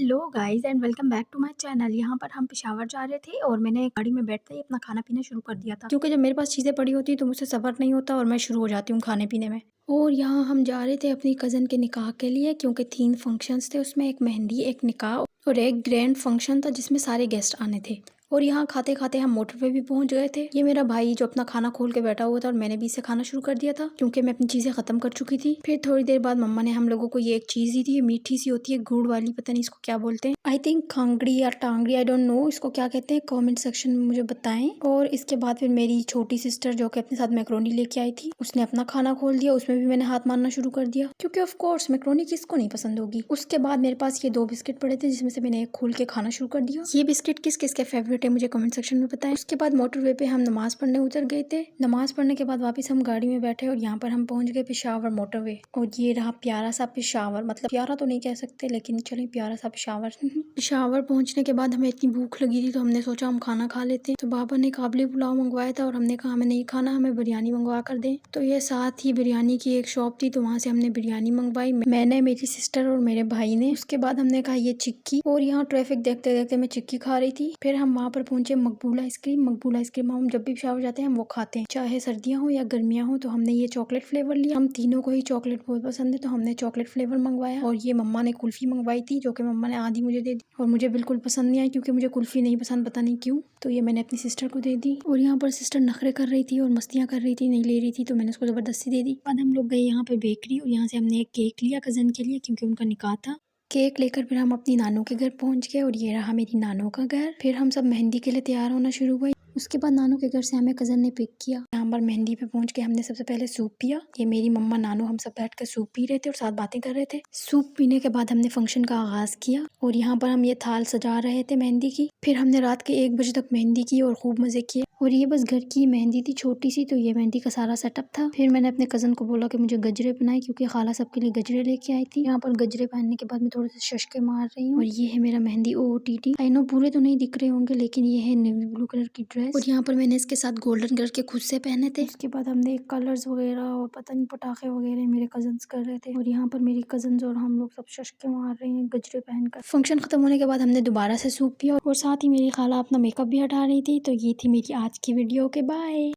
Hello guys and welcome back to my channel. यहाँ पर हम पेशावर जा रहे थे और मैंने गाड़ी में बैठते ही अपना खाना पीना शुरू कर दिया था, क्योंकि जब मेरे पास चीज़ें पड़ी होती तो मुझसे सब्र नहीं होता और मैं शुरू हो जाती हूँ खाने पीने में। और यहाँ हम जा रहे थे अपनी कज़न के निकाह के लिए, क्योंकि 3 फंक्शंस थे, उसमें एक मेहंदी, एक निकाह और एक ग्रैंड फंक्शन था जिसमें सारे गेस्ट आने थे। और यहाँ खाते खाते हम मोटरवे भी पहुंच गए थे। ये मेरा भाई जो अपना खाना खोल के बैठा हुआ था, और मैंने भी इसे खाना शुरू कर दिया था क्योंकि मैं अपनी चीजें खत्म कर चुकी थी। फिर थोड़ी देर बाद मम्मा ने हम लोगों को ये एक चीज दी थी, ये मीठी सी होती है, गुड़ वाली, पता नहीं इसको क्या बोलते हैं, आई थिंक खांगड़ी या टांगड़ी, आई डोंट नो इसको क्या कहते हैं, कमेंट सेक्शन में मुझे बताएं। और इसके बाद फिर मेरी छोटी सिस्टर जो कि अपने साथ मैक्रोनी लेके आई थी, उसने अपना खाना खोल दिया, उसमें भी मैंने हाथ मारना शुरू कर दिया क्योंकि ऑफ कोर्स मैक्रोनी किसको नहीं पसंद होगी। उसके बाद मेरे पास ये 2 बिस्किट पड़े थे जिसमें से मैंने एक खोल के खाना शुरू कर दिया। ये बिस्किट किस किस के फेवरेट है मुझे कमेंट सेक्शन में बताएं। उसके बाद मोटरवे पे हम नमाज पढ़ने उतर गए थे। नमाज पढ़ने के बाद वापस हम गाड़ी में बैठे और यहाँ पर हम पहुंच गए पेशावर मोटरवे। और ये रहा प्यारा सा पेशावर, मतलब प्यारा तो नहीं कह सकते लेकिन चलें प्यारा सा पेशावर। पेशावर पहुंचने के बाद हमें इतनी भूख लगी थी तो हमने सोचा हम खाना खा लेते हैं। तो बाबा ने काबली पुलाव मंगवाया था और हमने कहा हमें नहीं खाना, हमें बिरयानी मंगवा कर दें। तो ये साथ ही बिरयानी की एक शॉप थी तो वहाँ से हमने बिरयानी मंगवाई, मैंने, मेरी सिस्टर और मेरे भाई ने। उसके बाद हमने कहा ये चिक्की, और यहाँ ट्रैफिक देखते देखते मैं चिक्की खा रही थी। फिर हम वहाँ पर पहुंचे मकबूल आइसक्रीम। मकबूल आइसक्रीम हम जब भी पेशावर जाते हैं हम वो खाते हैं, चाहे सर्दियाँ हो या गर्मियाँ हो। तो हमने ये चॉकलेट फ्लेवर लिया, हम तीनों को ही चॉकलेट बहुत पसंद है तो हमने चॉकलेट फ्लेवर मंगवाया। और ये मम्मा ने कुल्फी मंगवाई थी जो कि मम्मा ने आधी मुझे दे दी और मुझे बिल्कुल पसंद नहीं आई क्योंकि मुझे कुल्फी नहीं पसंद, पता नहीं क्यों। तो ये मैंने अपनी सिस्टर को दे दी। और यहाँ पर सिस्टर नखरे कर रही थी और मस्तियाँ कर रही थी, नहीं ले रही थी तो मैंने उसको जबरदस्ती दे दी। बाद हम लोग गए यहाँ पर बेकरी और यहाँ से हमने एक केक लिया कज़न के लिए क्योंकि उनका निकाह था। केक लेकर फिर हम अपनी नानू के घर पहुंच गए और ये रहा मेरी नानू का घर। फिर हम सब मेहंदी के लिए तैयार होना शुरू हुए। उसके बाद नानू के घर से हमें कज़न ने पिक किया। यहाँ पर मेहंदी पे पहुंच के हमने सबसे पहले सूप पिया। ये मेरी मम्मा, नानू, हम सब बैठकर सूप पी रहे थे और साथ बातें कर रहे थे। सूप पीने के बाद हमने फंक्शन का आगाज किया और यहाँ पर हम ये थाल सजा रहे थे मेहंदी की। फिर हमने रात के 1 बजे तक मेहंदी की और खूब मजे किए। और ये बस घर की मेहंदी थी, छोटी सी, तो ये मेहंदी का सारा सेटअप था। फिर मैंने अपने कज़न को बोला कि मुझे गजरे पहनाए क्योंकि खाला सबके लिए गजरे लेके आई थी। यहाँ पर गजरे पहनने के बाद मैं थोड़े से शशके मार रही हूँ। और ये है मेरा मेहंदी OOTD। आई नो पूरे तो नहीं दिख रहे होंगे लेकिन ये है नेवी ब्लू कलर की ड्रेस। और यहाँ पर मैंने इसके साथ गोल्डन कलर के खुद से पहने थे। उसके बाद हमने कलर्स वगैरह और पता नहीं पटाखे वगैरह मेरे कजन्स कर रहे थे। और यहाँ पर मेरी कजन्स और हम लोग सब शशके मार रहे हैं गजरे पहनकर। फंक्शन खत्म होने के बाद हमने दोबारा से सूप पिया और साथ ही मेरी खाला अपना मेकअप भी हटा रही थी। तो ये थी मेरी आज की वीडियो के, बाय।